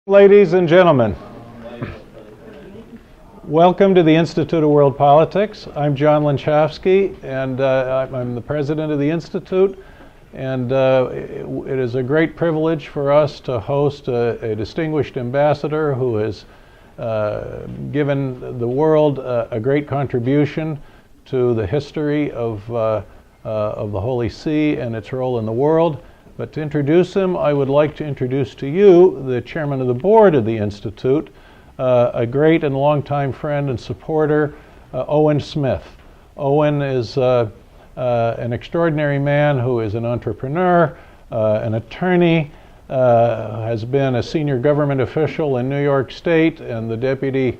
Ladies and gentlemen, welcome to the Institute of World Politics. I'm John Lenczowski, and I'm the president of the Institute. And it is a great privilege for us to host a distinguished ambassador who has given the world a great contribution to the history of the Holy See and its role in the world. But to introduce him, I would like to introduce to you the chairman of the board of the Institute, a great and longtime friend and supporter, Owen Smith. Owen is an extraordinary man who is an entrepreneur, an attorney, has been a senior government official in New York State and the deputy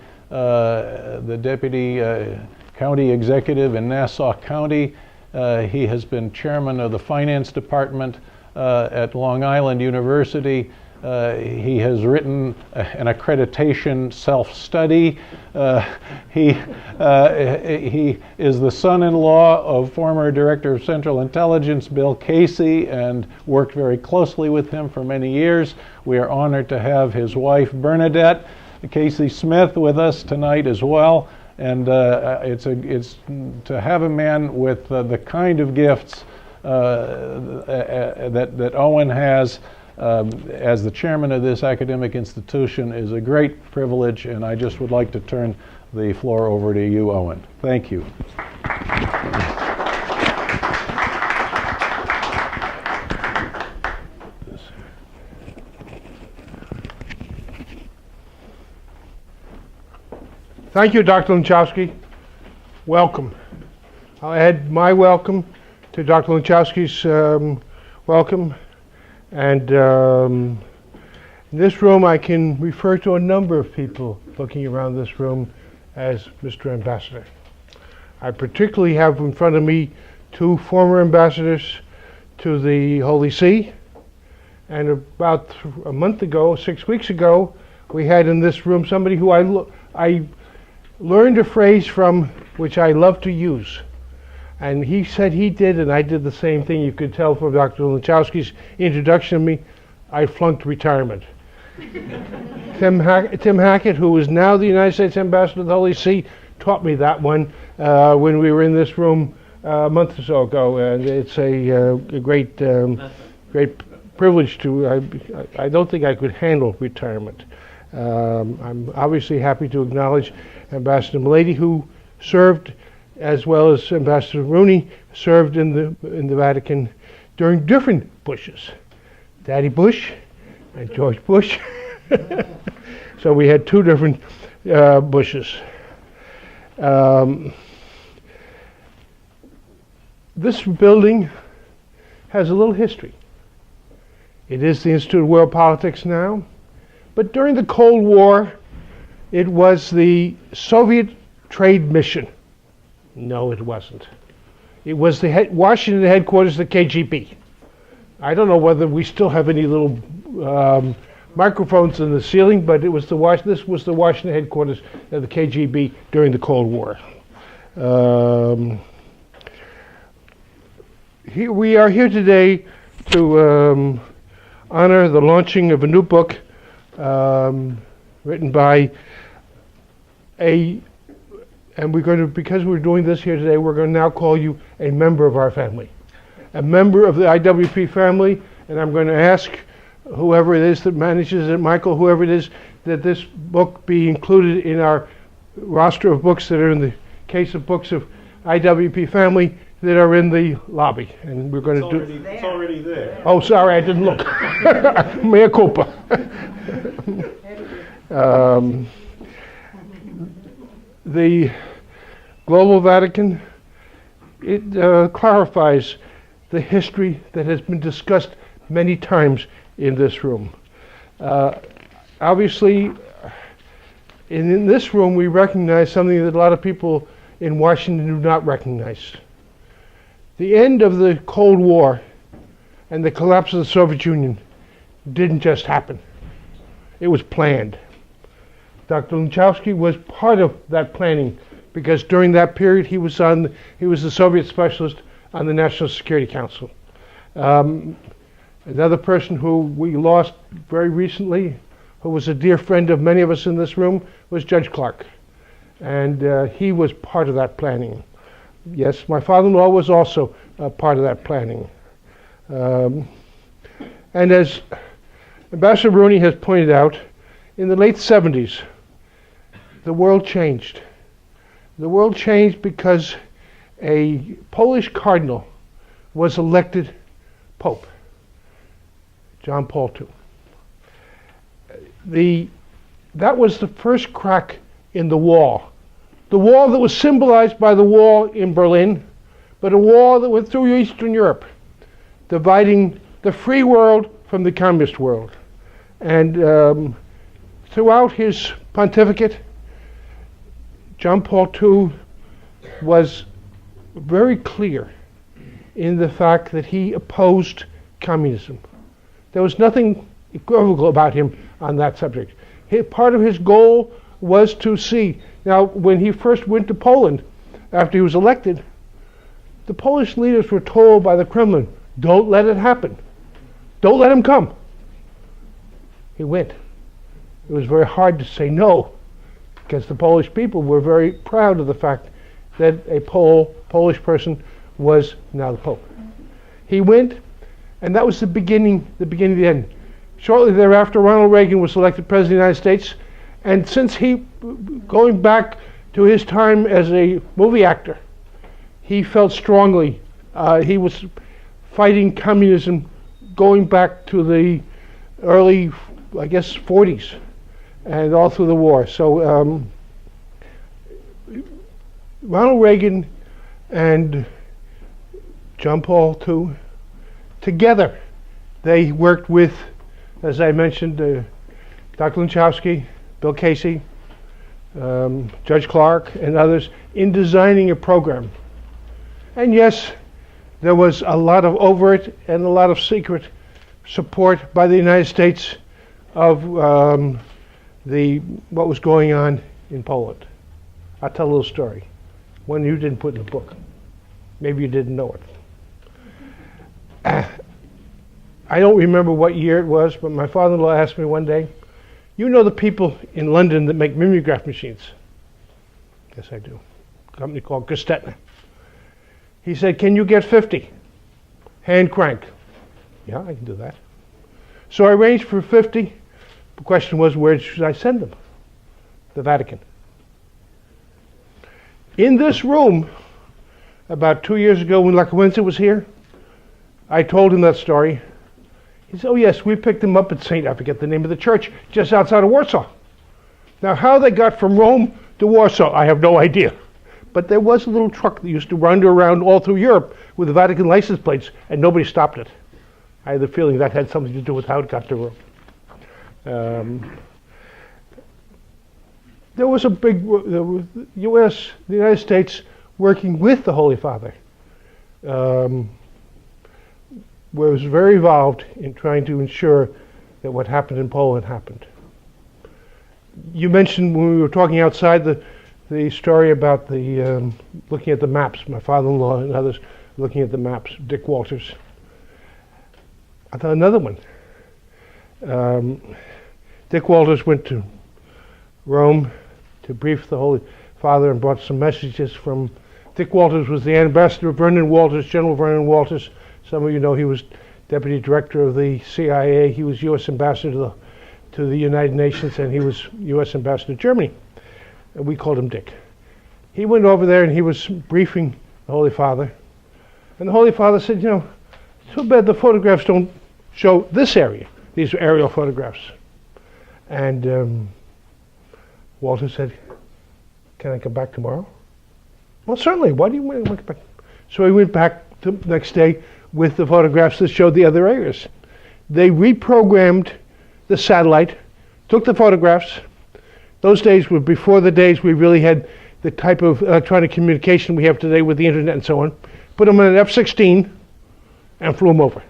county executive in Nassau County. He has been chairman of the finance department at Long Island University. He has written an accreditation self-study. He is the son-in-law of former Director of Central Intelligence Bill Casey and worked very closely with him for many years. We are honored to have his wife Bernadette Casey Smith with us tonight as well. And it's to have a man with the kind of gifts that Owen has as the chairman of this academic institution is a great privilege, and I just would like to turn the floor over to you, Owen. Thank you. Thank you, Dr. Lenczowski. Welcome. I'll add my welcome to Dr. Lenczowski's welcome. And in this room, I can refer to a number of people looking around this room as Mr. Ambassador. I particularly have in front of me two former ambassadors to the Holy See. And about a month ago, 6 weeks ago, we had in this room somebody who I learned a phrase from which I love to use. And he said he did, and I did the same thing. You could tell from Dr. Lenczowski's introduction to me, I flunked retirement. Tim Hackett, who is now the United States Ambassador to the Holy See, taught me that one when we were in this room a month or so ago. And it's a great privilege to, I don't think I could handle retirement. I'm obviously happy to acknowledge Ambassador Milady, who served, as well as Ambassador Rooney, served in the Vatican during different Bushes, Daddy Bush and George Bush. So we had two different Bushes. This building has a little history. It is the Institute of World Politics now, but during the Cold War, it was the Soviet Trade Mission. No, it wasn't. It was the Washington headquarters of the KGB. I don't know whether we still have any little microphones in the ceiling, but this was the Washington headquarters of the KGB during the Cold War. We are here today to honor the launching of a new book written by and we're going to, because we're doing this here today, we're going to now call you a member of our family, a member of the IWP family, and I'm going to ask whoever it is that manages it, Michael, whoever it is, that this book be included in our roster of books that are in the case of books of IWP family that are in the lobby, and we're going to do. It's already there. Oh, sorry, I didn't look. Mea culpa. The Global Vatican, it clarifies the history that has been discussed many times in this room. Obviously, in this room we recognize something that a lot of people in Washington do not recognize. The end of the Cold War and the collapse of the Soviet Union didn't just happen. It was planned. Dr. Lenczowski was part of that planning because during that period he was the Soviet specialist on the National Security Council. Another person who we lost very recently who was a dear friend of many of us in this room, was Judge Clark. And he was part of that planning. Yes, my father-in-law was also part of that planning. And as Ambassador Rooney has pointed out, in the late 70s, the world changed. The world changed because a Polish cardinal was elected Pope, John Paul II. That was the first crack in the wall that was symbolized by the wall in Berlin, but a wall that went through Eastern Europe, dividing the free world from the communist world. And throughout his pontificate, John Paul II was very clear in the fact that he opposed communism. There was nothing equivocal about him on that subject. Part of his goal was to see. Now, when he first went to Poland, after he was elected, the Polish leaders were told by the Kremlin, don't let it happen. Don't let him come. He went. It was very hard to say no, because the Polish people were very proud of the fact that a Polish person was now the Pope. He went, and that was the beginning of the end. Shortly thereafter, Ronald Reagan was elected President of the United States, and since going back to his time as a movie actor, he felt strongly, he was fighting communism going back to the early, I guess, 40s, and all through the war. So Ronald Reagan and John Paul II, together, they worked with, as I mentioned, Dr. Lenczowski, Bill Casey, Judge Clark, and others in designing a program. And yes, there was a lot of overt and a lot of secret support by the United States of what was going on in Poland. I'll tell a little story, one you didn't put in the book. Maybe you didn't know it. I don't remember what year it was, but my father-in-law asked me one day, you know the people in London that make mimeograph machines? Yes, I do. A company called Gestetner. He said, can you get 50? Hand crank. Yeah, I can do that. So I arranged for 50. The question was, where should I send them? The Vatican. In this room, about 2 years ago when Lenczowski was here, I told him that story. He said, oh yes, we picked them up at I forget the name of the church, just outside of Warsaw. Now how they got from Rome to Warsaw, I have no idea. But there was a little truck that used to wander around all through Europe with the Vatican license plates, and nobody stopped it. I had the feeling that had something to do with how it got to Rome. There was a big, the United States working with the Holy Father, was very involved in trying to ensure that what happened in Poland happened. You mentioned when we were talking outside the story about the looking at the maps, my father-in-law and others looking at the maps, Dick Walters. I thought another one. Dick Walters went to Rome to brief the Holy Father and brought some messages from. Dick Walters was the ambassador of Vernon Walters, General Vernon Walters. Some of you know he was deputy director of the CIA. He was U.S. ambassador to the United Nations, and he was U.S. ambassador to Germany. And we called him Dick. He went over there and he was briefing the Holy Father. And the Holy Father said, you know, too bad the photographs don't show this area. These are aerial photographs. And Walter said, can I come back tomorrow? Well, certainly. Why do you want to come back? So he went back the next day with the photographs that showed the other areas. They reprogrammed the satellite, took the photographs. Those days were before the days we really had the type of electronic communication we have today with the internet and so on. Put them in an F-16 and flew them over.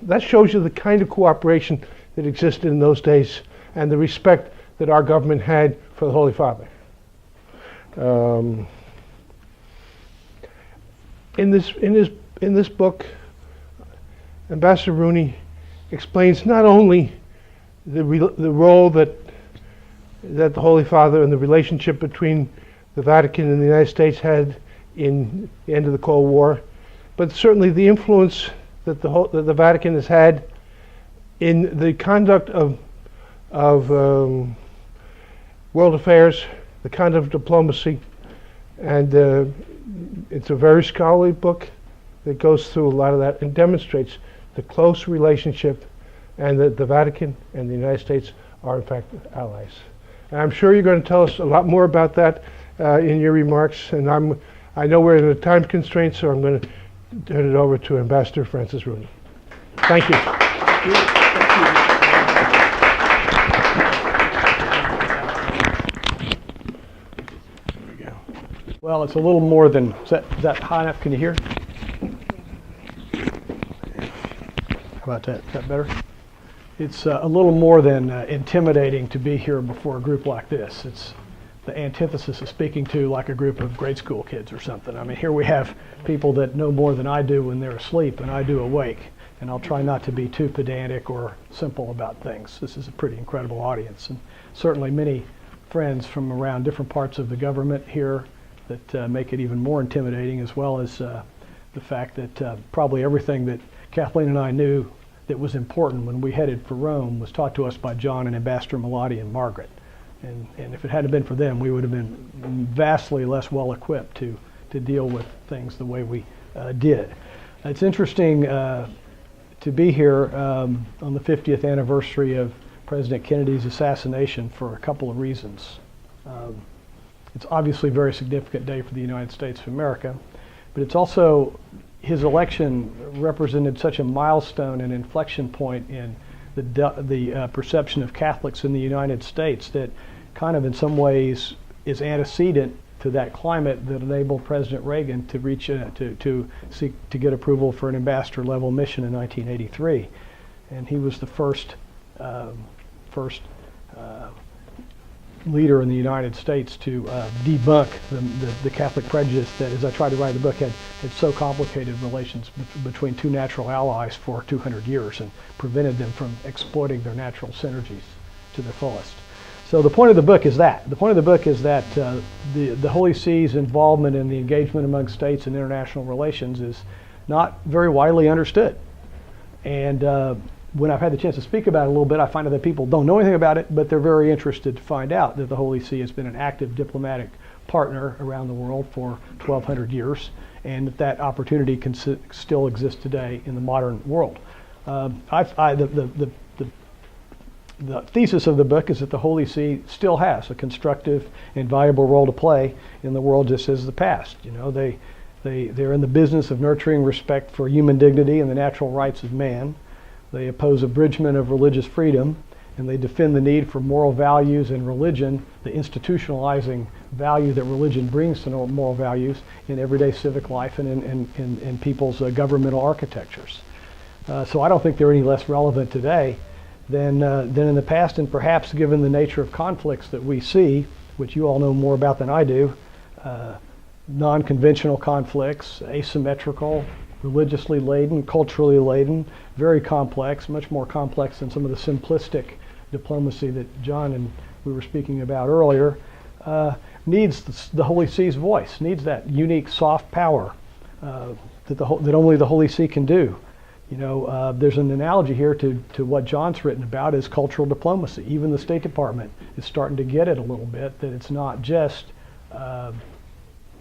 That shows you the kind of cooperation that existed in those days and the respect that our government had for the Holy Father. In this book, Ambassador Rooney explains not only the role that the Holy Father and the relationship between the Vatican and the United States had in the end of the Cold War, but certainly the influence that the Vatican has had in the conduct of world affairs, the conduct of diplomacy, and it's a very scholarly book that goes through a lot of that and demonstrates the close relationship, and that the Vatican and the United States are in fact allies. And I'm sure you're going to tell us a lot more about that in your remarks, and I know we're in a time constraint, so I'm going to turn it over to Ambassador Francis Rooney. Thank you. Well, it's a little more than, is that high enough? Can you hear? How about that? Is that better? It's a little more than intimidating to be here before a group like this. It's the antithesis of speaking to like a group of grade school kids or something. I mean, here we have people that know more than I do when they're asleep and I do awake. And I'll try not to be too pedantic or simple about things. This is a pretty incredible audience, and certainly many friends from around different parts of the government here that make it even more intimidating, as well as the fact that probably everything that Kathleen and I knew that was important when we headed for Rome was taught to us by John and Ambassador Malati and Margaret. And if it hadn't been for them, we would have been vastly less well equipped to deal with things the way we did. It's interesting to be here on the 50th anniversary of President Kennedy's assassination for a couple of reasons. It's obviously a very significant day for the United States of America, but it's also, his election represented such a milestone and inflection point in the perception of Catholics in the United States that kind of in some ways is antecedent to that climate that enabled President Reagan to reach to get approval for an ambassador level mission in 1983, and he was the first leader in the United States to debunk the Catholic prejudice that, as I tried to write in the book, had so complicated relations between two natural allies for 200 years and prevented them from exploiting their natural synergies to their fullest. So the point of the book is that. The point of the book is that the Holy See's involvement in the engagement among states and international relations is not very widely understood. And when I've had the chance to speak about it a little bit, I find out that people don't know anything about it, but they're very interested to find out that the Holy See has been an active diplomatic partner around the world for 1,200 years, and that opportunity can still exist today in the modern world. The thesis of the book is that the Holy See still has a constructive and valuable role to play in the world, just as the past. You know, they're in the business of nurturing respect for human dignity and the natural rights of man. They oppose abridgment of religious freedom, and they defend the need for moral values and religion, the institutionalizing value that religion brings to moral values in everyday civic life and in people's governmental architectures. So I don't think they're any less relevant today than in the past, and perhaps given the nature of conflicts that we see, which you all know more about than I do, non-conventional conflicts, asymmetrical, religiously laden, culturally laden, very complex, much more complex than some of the simplistic diplomacy that John and we were speaking about earlier, needs the Holy See's voice, needs that unique soft power that only the Holy See can do. You know, there's an analogy here to what John's written about is cultural diplomacy. Even the State Department is starting to get it a little bit, that it's not just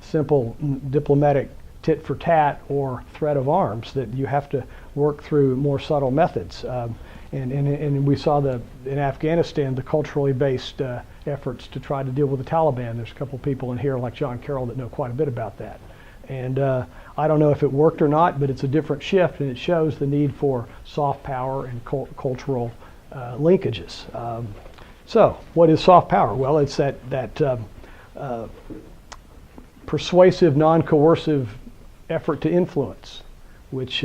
simple diplomatic tit for tat or threat of arms, that you have to work through more subtle methods. And we saw in Afghanistan the culturally based efforts to try to deal with the Taliban. There's a couple people in here like John Carroll that know quite a bit about that. And I don't know if it worked or not, but it's a different shift, and it shows the need for soft power and cultural linkages. So what is soft power? Well, it's that persuasive, non-coercive effort to influence, which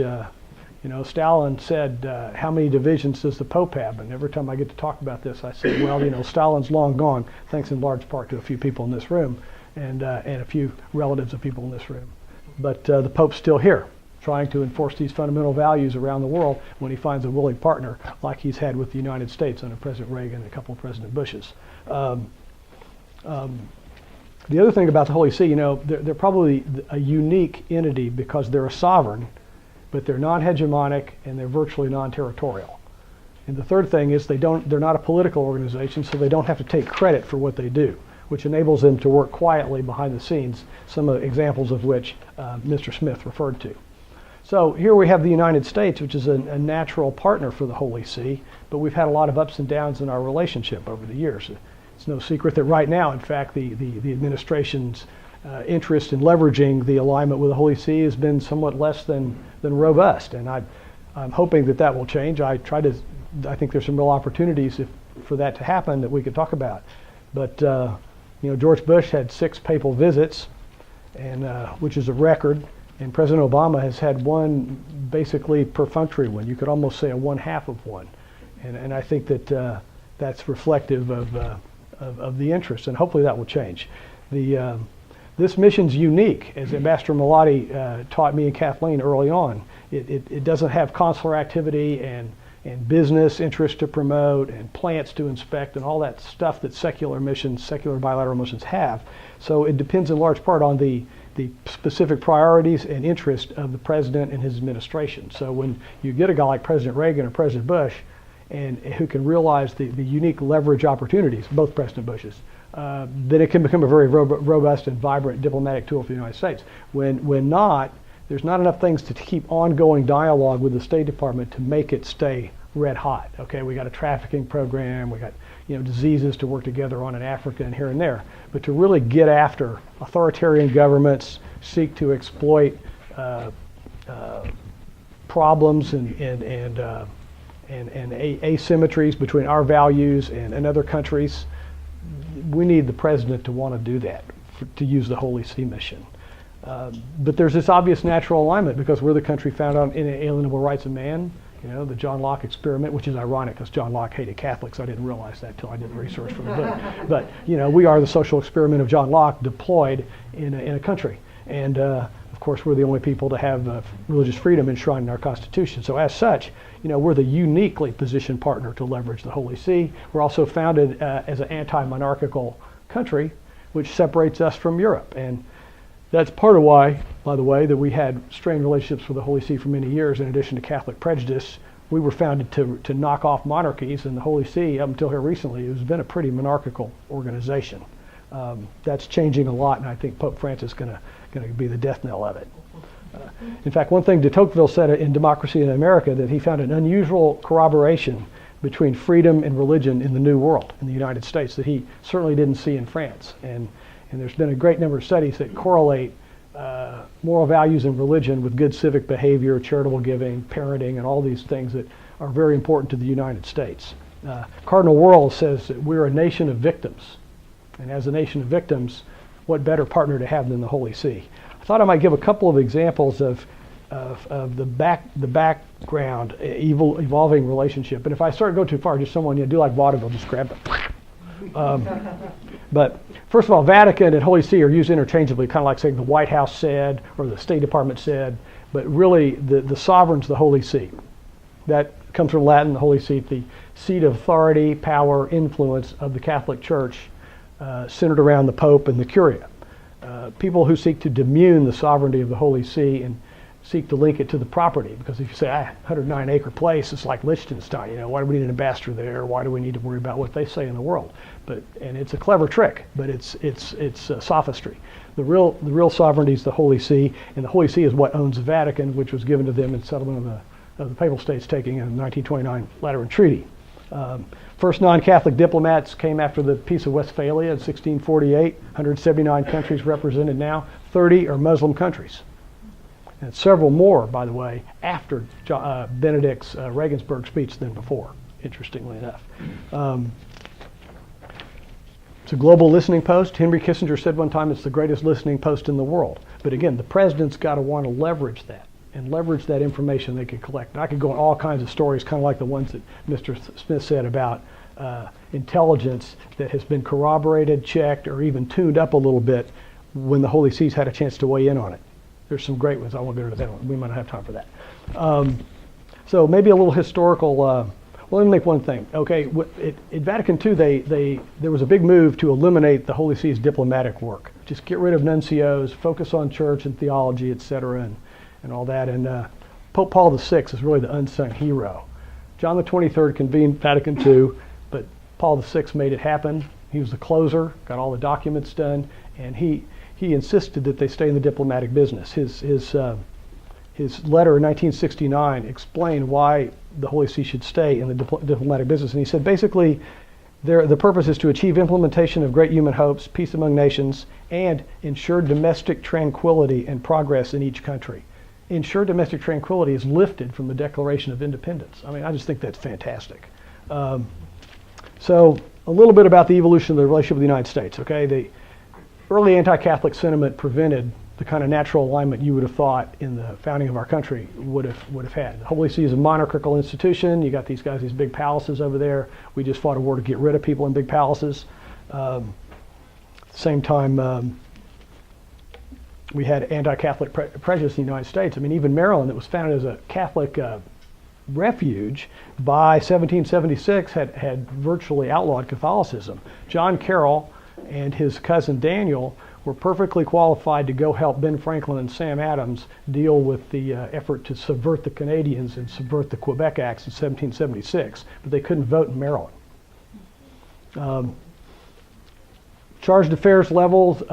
Stalin said, how many divisions does the Pope have? And every time I get to talk about this, I say, well, Stalin's long gone, thanks in large part to a few people in this room and a few relatives of people in this room. But the Pope's still here. trying to enforce these fundamental values around the world when he finds a willing partner like he's had with the United States under President Reagan and a couple of President Bushes. The other thing about the Holy See, they're probably a unique entity because they're a sovereign, but they're non-hegemonic and they're virtually non-territorial. And the third thing is they're not a political organization, so they don't have to take credit for what they do, which enables them to work quietly behind the scenes, some of the examples of which Mr. Smith referred to. So here we have the United States, which is a natural partner for the Holy See, but we've had a lot of ups and downs in our relationship over the years. It's no secret that right now, in fact, the administration's interest in leveraging the alignment with the Holy See has been somewhat less than robust, and I'm hoping that will change. I think there's some real opportunities for that to happen that we could talk about. But George Bush had 6 papal visits, and which is a record, and President Obama has had one basically perfunctory one. You could almost say a 1/2 of one, and I think that that's reflective of the interest, and hopefully that will change. This mission's unique, as Ambassador Malati taught me and Kathleen early on. It doesn't have consular activity and business interests to promote and plants to inspect and all that stuff that secular bilateral missions have. So it depends in large part on the specific priorities and interest of the president and his administration. So when you get a guy like President Reagan or President Bush, and who can realize the unique leverage opportunities, both President Bushes, then it can become a very robust and vibrant diplomatic tool for the United States. When not, there's not enough things to keep ongoing dialogue with the State Department to make it stay red hot. Okay, we got a trafficking program, we got diseases to work together on in Africa and here and there, but to really get after authoritarian governments, seek to exploit problems and asymmetries between our values and other countries, we need the president to want to do that, to use the Holy See mission. But there's this obvious natural alignment because we're the country founded on inalienable rights of man, the John Locke experiment, which is ironic because John Locke hated Catholics. I didn't realize that till I did the research for the book. But we are the social experiment of John Locke deployed in a country. And of course, we're the only people to have religious freedom enshrined in our Constitution. So as such, we're the uniquely positioned partner to leverage the Holy See. We're also founded as an anti-monarchical country, which separates us from Europe. And that's part of why, by the way, that we had strained relationships with the Holy See for many years. In addition to Catholic prejudice, we were founded to knock off monarchies, and the Holy See, up until here recently, has been a pretty monarchical organization. That's changing a lot, and I think Pope Francis is going to be the death knell of it. In fact, one thing de Tocqueville said in Democracy in America, that he found an unusual corroboration between freedom and religion in the New World, in the United States, that he certainly didn't see in France. And there's been a great number of studies that correlate moral values and religion with good civic behavior, charitable giving, parenting, and all these things that are very important to the United States. Cardinal Wuerl says that we're a nation of victims. And as a nation of victims, what better partner to have than the Holy See? I thought I might give a couple of examples of the background evolving relationship. And if I start to go too far, just someone do like vaudeville, just grab it. But first of all, Vatican and Holy See are used interchangeably, kind of like saying the White House said or the State Department said, but really the sovereign's the Holy See. That comes from Latin, the Holy Seat, the seat of authority, power, influence of the Catholic Church, centered around the Pope and the Curia. People who seek to demean the sovereignty of the Holy See and seek to link it to the property, because if you say 109-acre place, it's like Liechtenstein. Why do we need an ambassador there? Why do we need to worry about what they say in the world? And it's a clever trick, but it's sophistry. The real sovereignty is the Holy See, and the Holy See is what owns the Vatican, which was given to them in settlement of the Papal States taking in the 1929 Lateran Treaty. First non-Catholic diplomats came after the Peace of Westphalia in 1648. 179 countries represented now. 30 are Muslim countries. And several more, by the way, after Benedict's Regensburg speech than before, interestingly enough. It's a global listening post. Henry Kissinger said one time it's the greatest listening post in the world. But again, the president's got to want to leverage that and leverage that information they can collect. And I could go on all kinds of stories, kind of like the ones that Mr. Smith said about intelligence that has been corroborated, checked, or even tuned up a little bit when the Holy See's had a chance to weigh in on it. There's some great ones. I won't go into that one. We might not have time for that. So maybe a little historical. Well, let me make one thing. Okay, in Vatican II, there was a big move to eliminate the Holy See's diplomatic work. Just get rid of nuncios, focus on church and theology, etc., and all that. And Pope Paul VI is really the unsung hero. John the 23rd convened Vatican II, but Paul VI made it happen. He was the closer, got all the documents done, and he insisted that they stay in the diplomatic business. His letter in 1969 explained why the Holy See should stay in the diplomatic business, and he said basically the purpose is to achieve implementation of great human hopes, peace among nations, and ensure domestic tranquility and progress in each country. Ensure domestic tranquility is lifted from the Declaration of Independence. I mean, I just think that's fantastic. So a little bit about the evolution of the relationship with the United States. Okay, the early anti-Catholic sentiment prevented the kind of natural alignment you would have thought in the founding of our country would have had. The Holy See is a monarchical institution. You got these guys, these big palaces over there. We just fought a war to get rid of people in big palaces. At the same time, we had anti-Catholic prejudice in the United States. I mean, even Maryland, that was founded as a Catholic refuge, by 1776 had virtually outlawed Catholicism. John Carroll and his cousin Daniel were perfectly qualified to go help Ben Franklin and Sam Adams deal with the effort to subvert the Canadians and subvert the Quebec Acts in 1776, but they couldn't vote in Maryland. Chargé d'Affaires levels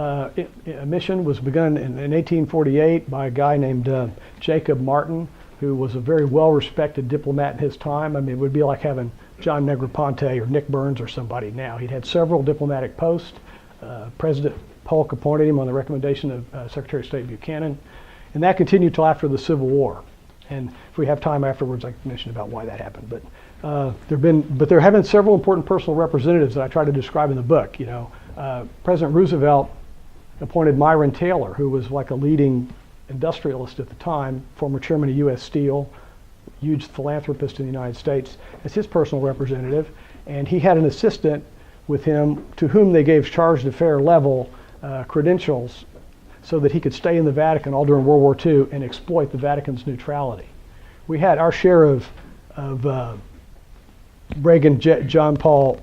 mission was begun in 1848 by a guy named Jacob Martin, who was a very well-respected diplomat in his time. I mean, it would be like having John Negroponte or Nick Burns or somebody now. He'd had several diplomatic posts. President Polk appointed him on the recommendation of Secretary of State Buchanan, and that continued till after the Civil War. And if we have time afterwards, I can mention about why that happened. But there have been several important personal representatives that I try to describe in the book. You know, President Roosevelt appointed Myron Taylor, who was like a leading industrialist at the time, former chairman of U.S. Steel, huge philanthropist in the United States, as his personal representative. And he had an assistant with him to whom they gave charge d'affaires level credentials so that he could stay in the Vatican all during World War II and exploit the Vatican's neutrality. We had our share of Reagan, John Paul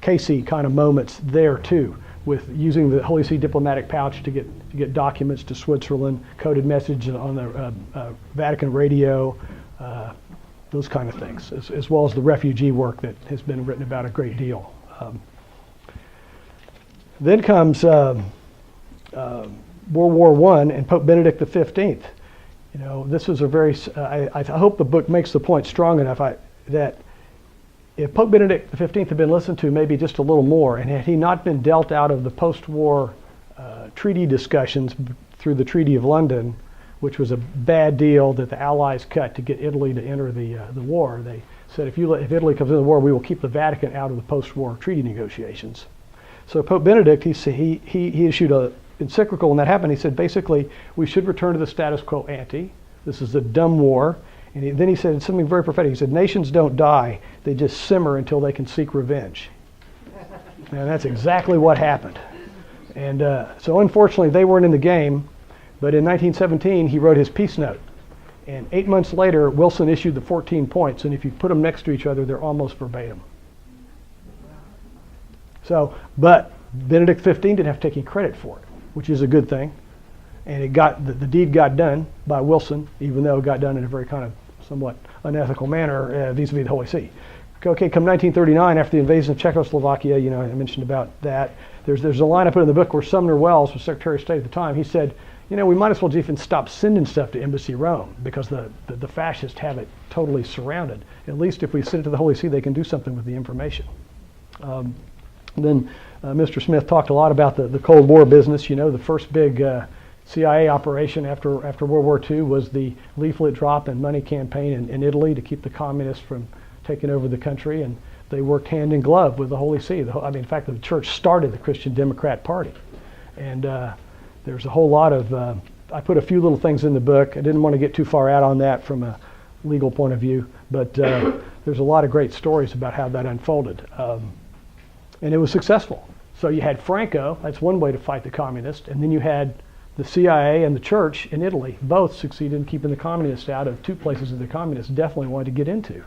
Casey kind of moments there too, with using the Holy See diplomatic pouch to get documents to Switzerland, coded message on the Vatican radio, those kind of things, as well as the refugee work that has been written about a great deal. Then comes World War I and Pope Benedict XV. You know, this was a very, I hope the book makes the point strong enough that if Pope Benedict XV had been listened to maybe just a little more, and had he not been dealt out of the post-war treaty discussions through the Treaty of London, which was a bad deal that the Allies cut to get Italy to enter the war. They said, if Italy comes into the war, we will keep the Vatican out of the post-war treaty negotiations. So Pope Benedict, he issued an encyclical when that happened. He said, basically, we should return to the status quo ante. This is a dumb war. And then he said something very prophetic. He said, nations don't die, they just simmer until they can seek revenge. And that's exactly what happened. And so unfortunately, they weren't in the game. But in 1917, he wrote his peace note. And 8 months later, Wilson issued the 14 points. And if you put them next to each other, they're almost verbatim. So, but Benedict XV didn't have to take any credit for it, which is a good thing. And it got the deed got done by Wilson, even though it got done in a very kind of somewhat unethical manner vis-a-vis the Holy See. Okay, come 1939, after the invasion of Czechoslovakia, you know, I mentioned about that. There's a line I put in the book where Sumner Welles was Secretary of State at the time. He said, you know, we might as well even stop sending stuff to Embassy Rome because the fascists have it totally surrounded. At least if we send it to the Holy See, they can do something with the information. Then Mr. Smith talked a lot about the Cold War business. You know, the first big CIA operation after World War II was the leaflet drop and money campaign in Italy to keep the communists from taking over the country, and they worked hand in glove with the Holy See. In fact, the church started the Christian Democrat Party, and there's a whole lot of. I put a few little things in the book. I didn't want to get too far out on that from a legal point of view, but there's a lot of great stories about how that unfolded, and it was successful. So you had Franco. That's one way to fight the communists, and then you had the CIA and the church in Italy both succeeded in keeping the communists out of two places that the communists definitely wanted to get into.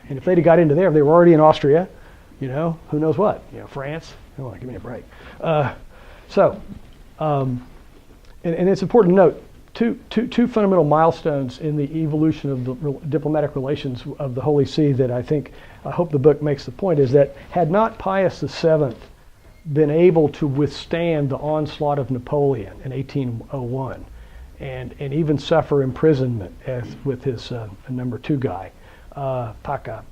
And if they'd have got into there, they were already in Austria, who knows what, France. Oh, give me a break. And it's important to note two fundamental milestones in the evolution of the diplomatic relations of the Holy See that I hope the book makes the point is that had not Pius VII been able to withstand the onslaught of Napoleon in 1801 and even suffer imprisonment as with his number 2 guy, Pacca.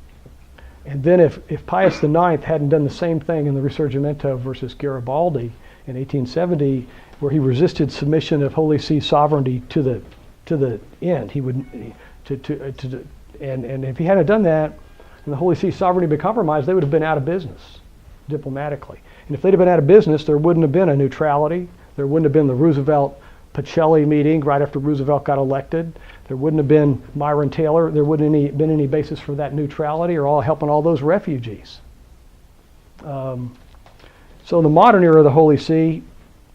And then if Pius IX hadn't done the same thing in the Risorgimento versus Garibaldi in 1870, where he resisted submission of Holy See sovereignty to the end, he would and if he hadn't done that, and the Holy See sovereignty had been compromised, they would have been out of business diplomatically. And if they'd have been out of business, there wouldn't have been a neutrality. There wouldn't have been the Roosevelt-Pacelli meeting right after Roosevelt got elected. There wouldn't have been Myron Taylor. There wouldn't have been any basis for that neutrality or helping all those refugees. So the modern era of the Holy See,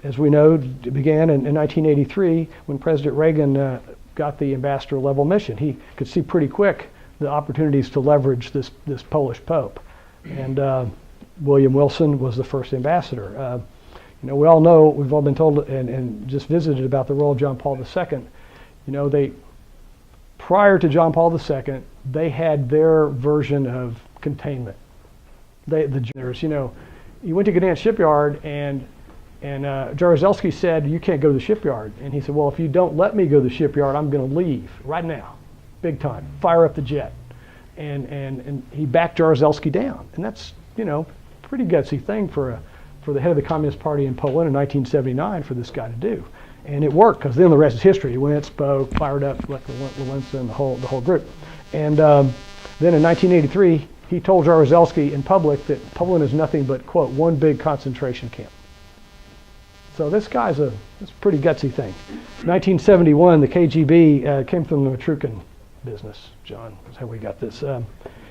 as we know, began in 1983 when President Reagan got the ambassador level mission. He could see pretty quick the opportunities to leverage this Polish Pope. And William Wilson was the first ambassador. We all know, we've all been told and just visited about the role of John Paul II. Prior to John Paul II, they had their version of containment. You went to Gdansk shipyard and Jaruzelski said, you can't go to the shipyard. And he said, well, if you don't let me go to the shipyard, I'm going to leave right now, big time, fire up the jet. And he backed Jaruzelski down. And that's, pretty gutsy thing for the head of the Communist Party in Poland in 1979 for this guy to do. And it worked, because then the rest is history. He went, spoke, fired up Lenczowski and the whole group. And then in 1983, he told Jaruzelski in public that Poland is nothing but, quote, one big concentration camp. So this guy's it's a pretty gutsy thing. 1971, the KGB came from the Matrukin business. John, that's how we got this.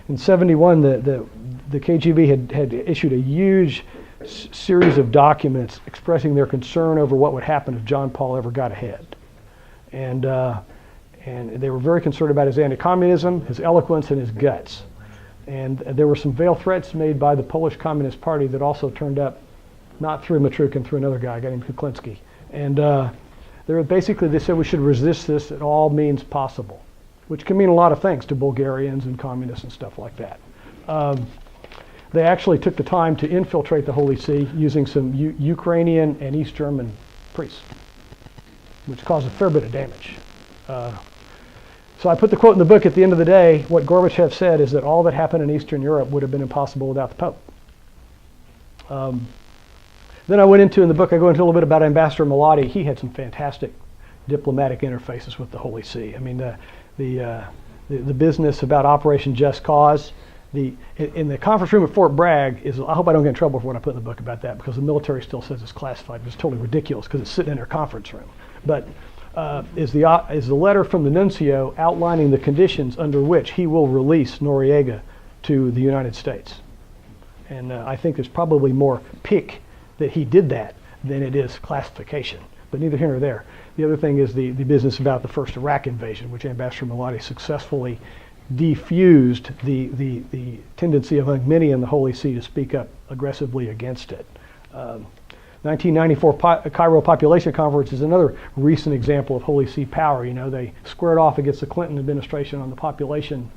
In 71, the KGB had issued a huge series of documents expressing their concern over what would happen if John Paul ever got ahead. And they were very concerned about his anti-communism, his eloquence, and his guts. And there were some veiled threats made by the Polish Communist Party that also turned up, not through Matrukin, through another guy named Kuklinski. And they said we should resist this at all means possible, which can mean a lot of things to Bulgarians and communists and stuff like that. They actually took the time to infiltrate the Holy See using some Ukrainian and East German priests, which caused a fair bit of damage. So I put the quote in the book, at the end of the day, what Gorbachev said is that all that happened in Eastern Europe would have been impossible without the Pope. Then I went into, in the book, I go into a little bit about Ambassador Malati. He had some fantastic diplomatic interfaces with the Holy See. I mean, the business about Operation Just Cause, in the conference room at Fort Bragg is, I hope I don't get in trouble for what I put in the book about that, because the military still says it's classified, but it's totally ridiculous because it's sitting in their conference room. But is the letter from the nuncio outlining the conditions under which he will release Noriega to the United States. And I think there's probably more pick that he did that than it is classification, but neither here nor there. The other thing is the business about the first Iraq invasion, which Ambassador Malati successfully defused the tendency among many in the Holy See to speak up aggressively against it. 1994 Cairo Population Conference is another recent example of Holy See power. They squared off against the Clinton administration on the population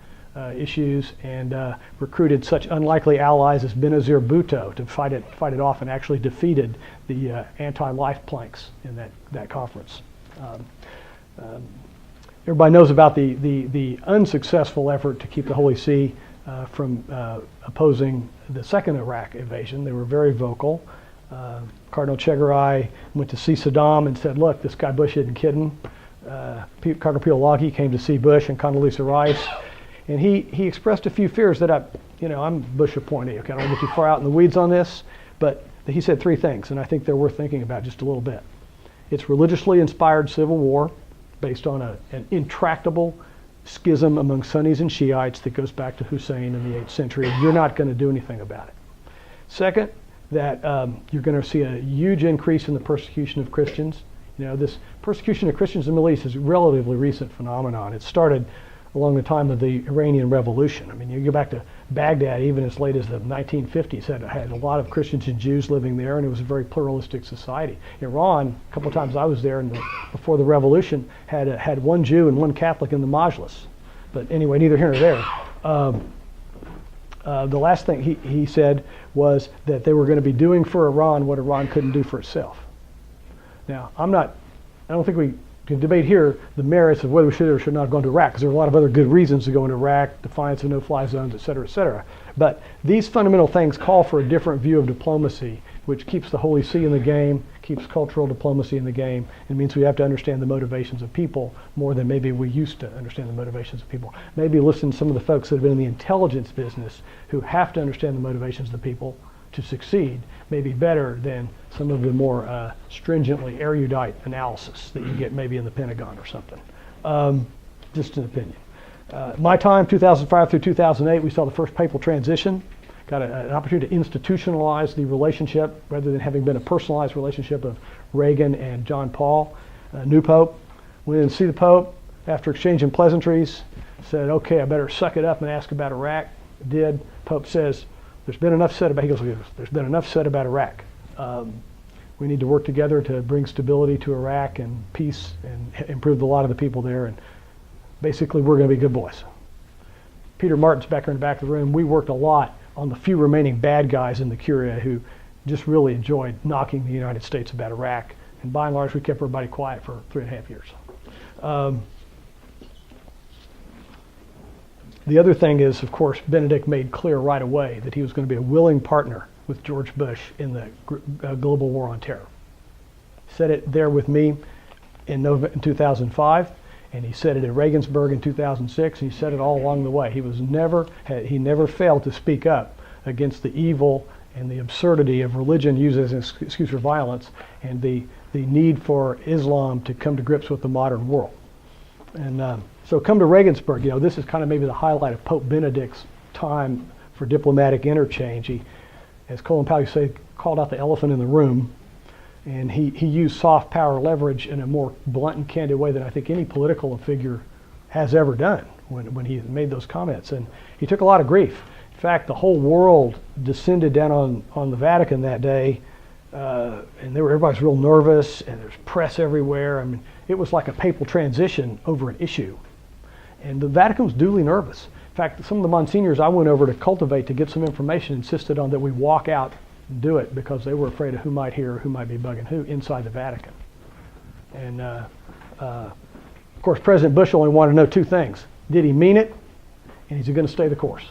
issues and recruited such unlikely allies as Benazir Bhutto to fight it off, and actually defeated the anti-life planks in that conference. Everybody knows about the unsuccessful effort to keep the Holy See from opposing the second Iraq invasion. They were very vocal. Cardinal Chegaray went to see Saddam and said, look, this guy Bush isn't kidding. Cardinal Piolagi came to see Bush and Condoleezza Rice. And he expressed a few fears that I'm Bush appointee. Okay, I don't want to get too far out in the weeds on this, but he said 3 things, and I think they're worth thinking about just a little bit. It's religiously inspired civil war based on an intractable schism among Sunnis and Shiites that goes back to Hussein in the 8th century, and you're not going to do anything about it. Second, that you're going to see a huge increase in the persecution of Christians This persecution of Christians in the Middle East is a relatively recent phenomenon. It started along the time of the Iranian Revolution. I mean, you go back to Baghdad, even as late as the 1950s, had a lot of Christians and Jews living there, and it was a very pluralistic society. Iran, a couple of times I was there before the revolution, had one Jew and one Catholic in the Majlis. But anyway, neither here nor there. The last thing he said was that they were going to be doing for Iran what Iran couldn't do for itself. Now, I don't think we can debate here the merits of whether we should or should not have gone to Iraq, because there are a lot of other good reasons to go into Iraq, defiance of no-fly zones, et cetera, et cetera. But these fundamental things call for a different view of diplomacy, which keeps the Holy See in the game, keeps cultural diplomacy in the game. It means we have to understand the motivations of people more than maybe we used to understand the motivations of people. Maybe listen to some of the folks that have been in the intelligence business who have to understand the motivations of the people to succeed, maybe better than some of the more stringently erudite analysis that you get maybe in the Pentagon or something. Just an opinion. My time, 2005 through 2008, we saw the first papal transition. Got an opportunity to institutionalize the relationship rather than having been a personalized relationship of Reagan and John Paul. New Pope, went in to see the Pope after exchanging pleasantries, said, okay, I better suck it up and ask about Iraq. Did. Pope says, there's been enough said about, he goes, there's been enough said about Iraq. We need to work together to bring stability to Iraq and peace and improve the lot of the people there. And basically, we're going to be good boys. Peter Martin's back here in the back of the room. We worked a lot on the few remaining bad guys in the Curia who just really enjoyed knocking the United States about Iraq. And by and large, we kept everybody quiet for 3.5 years. The other thing is, of course, Benedict made clear right away that he was going to be a willing partner with George Bush in the global war on terror. He said it there with me in 2005, and he said it at Regensburg in 2006, and he said it all along the way. He never failed to speak up against the evil and the absurdity of religion used as an excuse for violence, and the need for Islam to come to grips with the modern world. And so come to Regensburg. This is kind of maybe the highlight of Pope Benedict's time for diplomatic interchange. He, as Colin Powell used to say, called out the elephant in the room, and he used soft power leverage in a more blunt and candid way than I think any political figure has ever done when he made those comments. And he took a lot of grief. In fact, the whole world descended down on the Vatican that day, and everybody's real nervous, and there's press everywhere. I mean, it was like a papal transition over an issue. And the Vatican was duly nervous. In fact, some of the monsignors I went over to cultivate to get some information insisted on that we walk out and do it because they were afraid of who might hear or who might be bugging who inside the Vatican. And of course, President Bush only wanted to know two things. Did he mean it? And is he going to stay the course?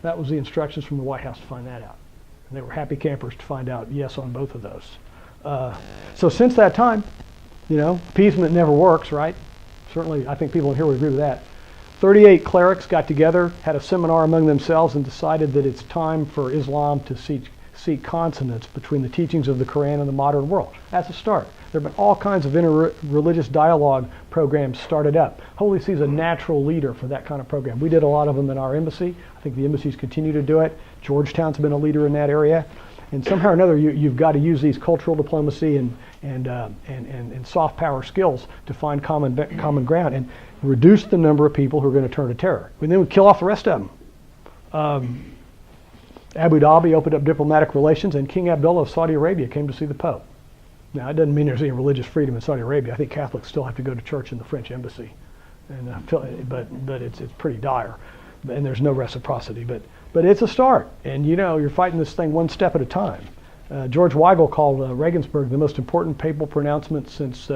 That was the instructions from the White House to find that out. And they were happy campers to find out yes on both of those. So since that time, appeasement never works, right? Certainly, I think people in here would agree with that. 38 clerics got together, had a seminar among themselves, and decided that it's time for Islam to seek consonance between the teachings of the Quran and the modern world. That's a start. There have been all kinds of inter-religious dialogue programs started up. Holy See is a natural leader for that kind of program. We did a lot of them in our embassy. I think the embassies continue to do it. Georgetown's been a leader in that area. And somehow or another, you've got to use these cultural diplomacy and soft power skills to find common ground and reduce the number of people who are going to turn to terror. And then we kill off the rest of them. Abu Dhabi opened up diplomatic relations, and King Abdullah of Saudi Arabia came to see the Pope. Now, it doesn't mean there's any religious freedom in Saudi Arabia. I think Catholics still have to go to church in the French embassy, but it's pretty dire, and there's no reciprocity. But it's a start, and you're fighting this thing one step at a time. George Weigel called Regensburg the most important papal pronouncement since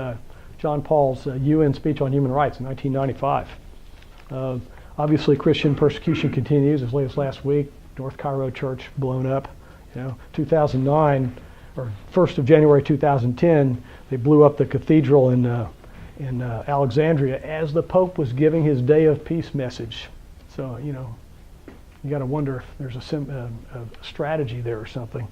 John Paul's UN speech on human rights in 1995. Obviously, Christian persecution continues. As late as last week, North Cairo Church blown up. 2009, or 1st of January 2010, they blew up the cathedral in Alexandria as the Pope was giving his Day of Peace message. So, you got to wonder if there's a strategy there or something.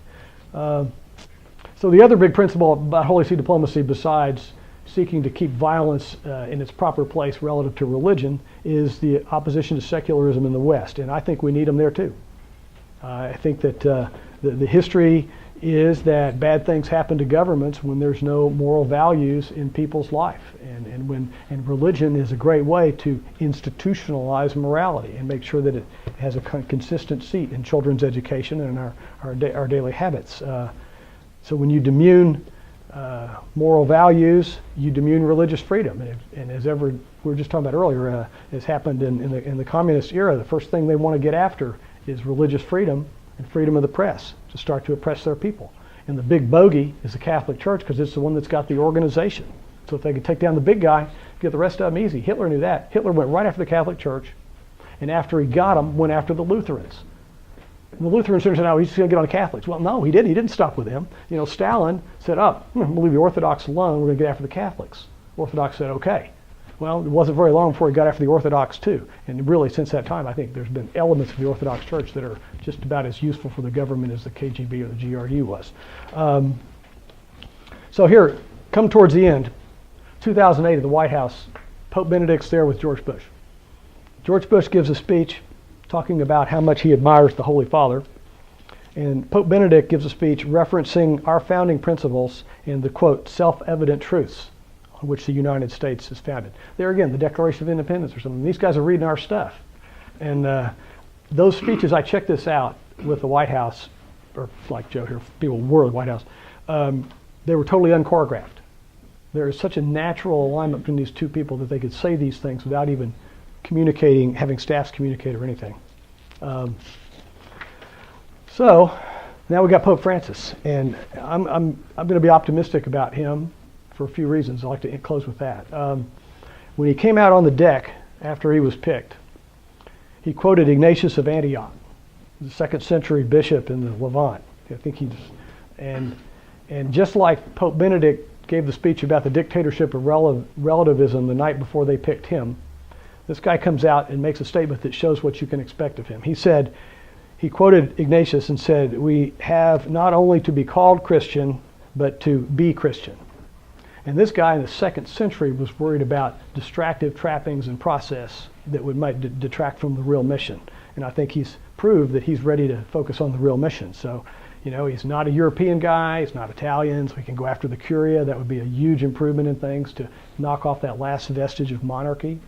So the other big principle about Holy See diplomacy, besides seeking to keep violence in its proper place relative to religion, is the opposition to secularism in the West. And I think we need them there too. I think that the history is that bad things happen to governments when there's no moral values in people's life, and religion is a great way to institutionalize morality and make sure that it has a consistent seat in children's education and our daily habits. So when you demean moral values, you demean religious freedom, and as we were just talking about earlier, has happened in the communist era. The first thing they want to get after is religious freedom and freedom of the press, to start to oppress their people. And the big bogey is the Catholic Church, because it's the one that's got the organization. So if they could take down the big guy, get the rest of them easy. Hitler knew that. Hitler went right after the Catholic Church, and after he got them, went after the Lutherans. And the Lutherans said, "No, he's just going to get on the Catholics." Well, no, he didn't. He didn't stop with them. Stalin said, we'll leave the Orthodox alone. We're going to get after the Catholics. Orthodox said, okay. Well, it wasn't very long before he got after the Orthodox too. And really, since that time, I think there's been elements of the Orthodox Church that are just about as useful for the government as the KGB or the GRU was. So here, come towards the end, 2008 at the White House, Pope Benedict's there with George Bush. George Bush gives a speech talking about how much he admires the Holy Father. And Pope Benedict gives a speech referencing our founding principles and the, quote, self-evident truths on which the United States is founded. There again, the Declaration of Independence or something. These guys are reading our stuff. And those speeches, I checked this out with the White House, or like Joe here, people were at the White House. They were totally unchoreographed. There is such a natural alignment between these two people that they could say these things without even communicating, having staffs communicate or anything. So now we got Pope Francis, and I'm going to be optimistic about him for a few reasons. I'd like to close with that. When he came out on the deck after he was picked, he quoted Ignatius of Antioch, the 2nd century bishop in the Levant. I think and just like Pope Benedict gave the speech about the dictatorship of relativism the night before they picked him, this guy comes out and makes a statement that shows what you can expect of him. He quoted Ignatius and said, "We have not only to be called Christian, but to be Christian." And this guy in the 2nd century was worried about distractive trappings and process that might detract from the real mission. And I think he's proved that he's ready to focus on the real mission. So, he's not a European guy, he's not Italian, so he can go after the Curia. That would be a huge improvement in things to knock off that last vestige of monarchy.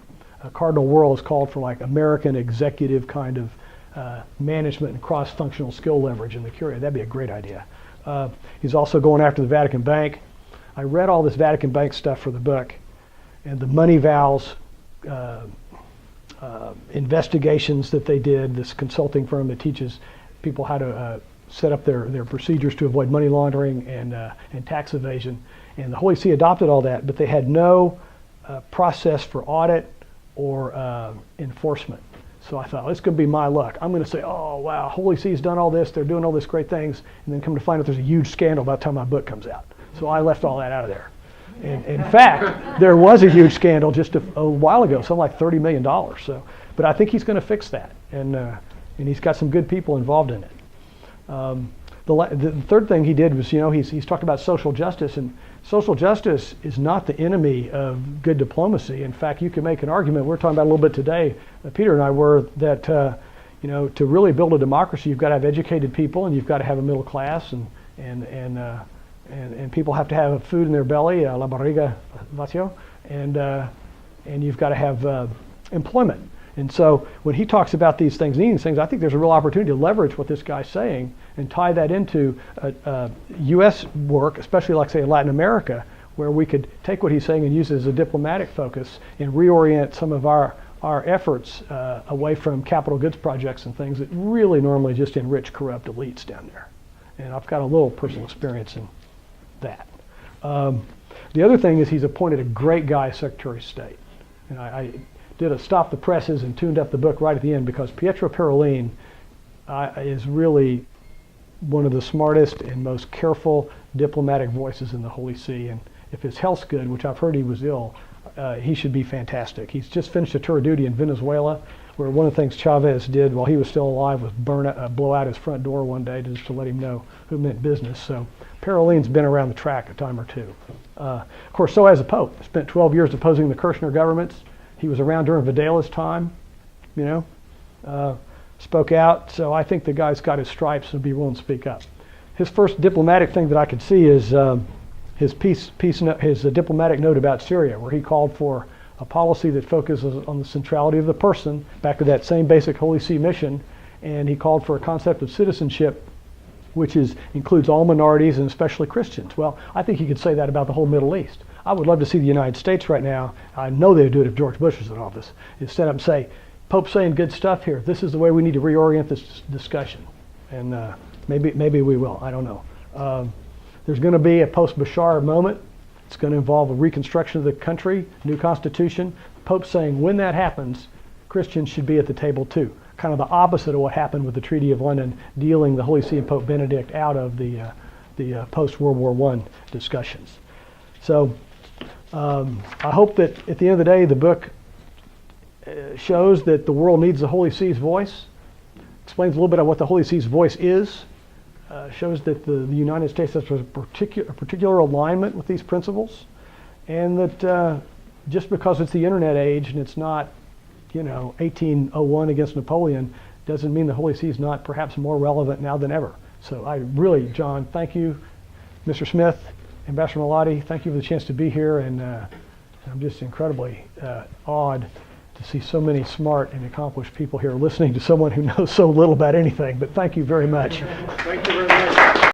Cardinal Wuerl is called for like American executive kind of management and cross-functional skill leverage in the Curia. That'd be a great idea. He's also going after the Vatican Bank. I read all this Vatican Bank stuff for the book, and the money vows investigations that they did, this consulting firm that teaches people how to set up their procedures to avoid money laundering and tax evasion. And the Holy See adopted all that, but they had no process for audit or enforcement. So I thought, this could be my luck. I'm going to say, oh, wow, Holy See's done all this, they're doing all this great things, and then come to find out there's a huge scandal by the time my book comes out. So I left all that out of there. And in fact, there was a huge scandal just a while ago, something like $30 million. So, but I think he's going to fix that, and he's got some good people involved in it. The third thing he did was, he's talked about social justice, and social justice is not the enemy of good diplomacy. In fact, you can make an argument, we're talking about a little bit today, Peter and I were, that to really build a democracy, you've got to have educated people, and you've got to have a middle class, and people have to have food in their belly, la barriga vacío, and you've got to have employment. And so when he talks about these things, needing these things, I think there's a real opportunity to leverage what this guy's saying and tie that into U.S. work, especially like, say, in Latin America, where we could take what he's saying and use it as a diplomatic focus and reorient some of our efforts away from capital goods projects and things that really normally just enrich corrupt elites down there. And I've got a little personal experience in that. The other thing is he's appointed a great guy as Secretary of State. And I did a stop the presses and tuned up the book right at the end, because Pietro Parolin is really one of the smartest and most careful diplomatic voices in the Holy See. And if his health's good, which I've heard he was ill, he should be fantastic. He's just finished a tour of duty in Venezuela, where one of the things Chavez did while he was still alive was blow out his front door one day just to let him know who meant business. So Parolin's been around the track a time or two. Of course, so has the Pope. Spent 12 years opposing the Kirchner governments. He was around during Vidala's time, spoke out. So I think the guy's got his stripes and be willing to speak up. his first diplomatic thing that I could see is his diplomatic note about Syria, where he called for a policy that focuses on the centrality of the person, back to that same basic Holy See mission, and he called for a concept of citizenship which includes all minorities and especially Christians. Well, I think you could say that about the whole Middle East. I would love to see the United States right now, I know they would do it if George Bush was in office, instead of say, Pope's saying good stuff here, this is the way we need to reorient this discussion. And maybe we will, I don't know. There's going to be a post-Bashar moment. It's going to involve a reconstruction of the country, new constitution. Pope's saying when that happens, Christians should be at the table too. Kind of the opposite of what happened with the Treaty of London, dealing the Holy See and Pope Benedict out of the post-World War I discussions. So I hope that at the end of the day, the book shows that the world needs the Holy See's voice, explains a little bit of what the Holy See's voice is, shows that the United States has a particular alignment with these principles, and that just because it's the internet age and it's not 1801 against Napoleon, doesn't mean the Holy See is not perhaps more relevant now than ever. So I really, John, thank you. Mr. Smith, Ambassador Malati, thank you for the chance to be here, and I'm just incredibly awed to see so many smart and accomplished people here listening to someone who knows so little about anything, but thank you very much. Thank you very much.